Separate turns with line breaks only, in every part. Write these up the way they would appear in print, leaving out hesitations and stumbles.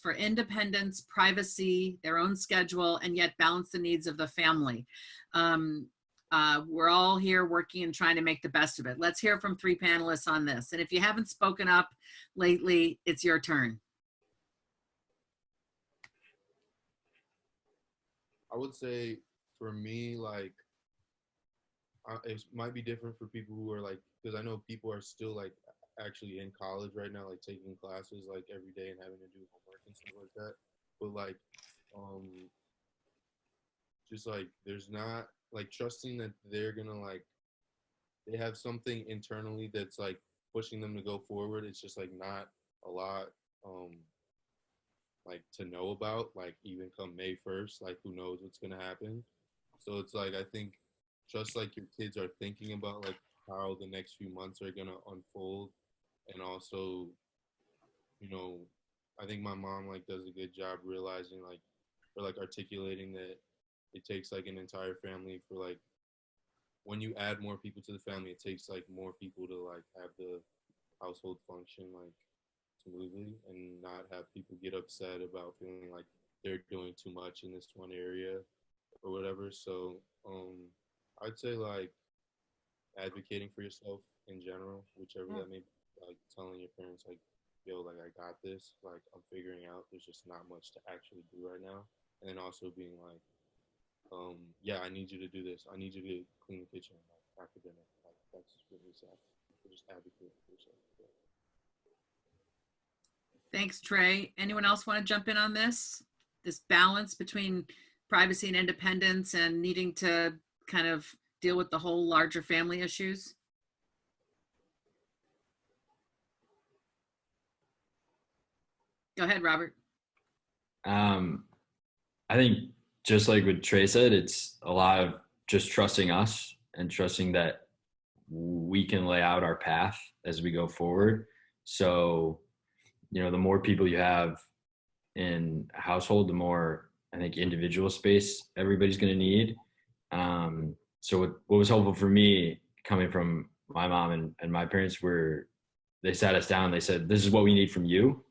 for independence, privacy, their own schedule, and yet balance the needs of the family. We're all here working and trying to make the best of it. Let's hear from 3 panelists on this. And if you haven't spoken up lately, it's your turn.
I would say for me, like, it might be different for people who are like, because I know people are still like actually in college right now, like taking classes like every day and having to do homework and stuff like that. But like, um, just like there's not like trusting that they're gonna like they have something internally that's like pushing them to go forward. It's just like not a lot like to know about, like even come May 1st, like who knows what's gonna happen. So it's like I think just like your kids are thinking about like how the next few months are gonna unfold, and also, you know, I think my mom like does a good job realizing like or like articulating that it takes like an entire family for like when you add more people to the family, it takes like more people to like have the household function like smoothly and not have people get upset about feeling like they're doing too much in this one area or whatever. So I'd say like advocating for yourself in general, whichever that may be, like telling your parents like, yo, like I got this, like I'm figuring out there's just not much to actually do right now. And then also being like, yeah, I need you to do this. I need you to clean the kitchen like after dinner. Like that's really sad. So just advocate for yourself. Yeah.
Thanks, Trey. Anyone else want to jump in on this? This balance between privacy and independence and needing to kind of deal with the whole larger family issues? Go ahead, Robert.
I think just like what Trey said, it's a lot of just trusting us and trusting that we can lay out our path as we go forward. So, the more people you have in a household, the more I think individual space everybody's going to need. So what was helpful for me coming from my mom and my parents were, they sat us down, they said, this is what we need from you.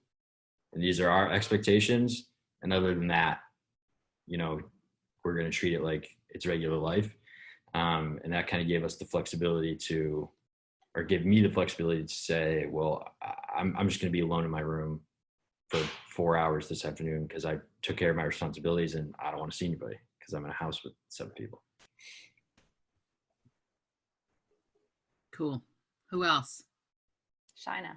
And these are our expectations. And other than that, we're going to treat it like it's regular life. And that kind of gave us the flexibility or give me the flexibility to say, well, I'm just going to be alone in my room for 4 hours this afternoon because I took care of my responsibilities and I don't want to see anybody because I'm in a house with 7 people.
Cool. Who else?
Shina.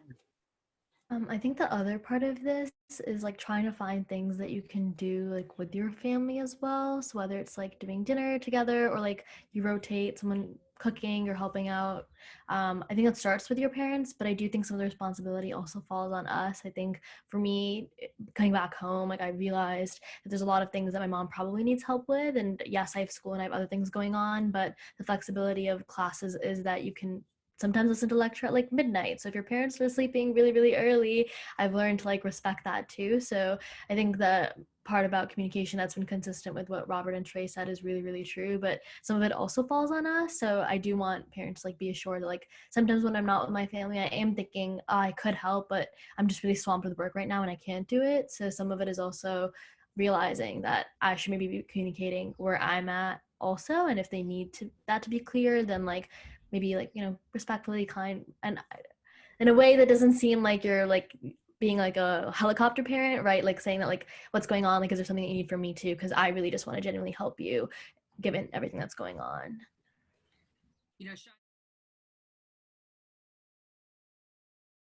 I think the other part of this is like trying to find things that you can do like with your family as well. So whether it's like doing dinner together or like you rotate someone cooking or helping out. I think it starts with your parents, but I do think some of the responsibility also falls on us. I think for me, coming back home, like I realized that there's a lot of things that my mom probably needs help with. And yes, I have school and I have other things going on, but the flexibility of classes is that you can sometimes listen to lecture at like midnight. So if your parents are sleeping really, really early, I've learned to like respect that too. So I think the part about communication that's been consistent with what Robert and Trey said is really, really true. But some of it also falls on us. So I do want parents to like be assured that like sometimes when I'm not with my family, I am thinking, oh, I could help, but I'm just really swamped with work right now and I can't do it. So some of it is also realizing that I should maybe be communicating where I'm at also. And if they need that to be clear, then like maybe like, respectfully kind and in a way that doesn't seem like you're like being like a helicopter parent, right? Like saying that like, what's going on? Like, is there something that you need from me too? Because I really just want to genuinely help you given everything that's going on.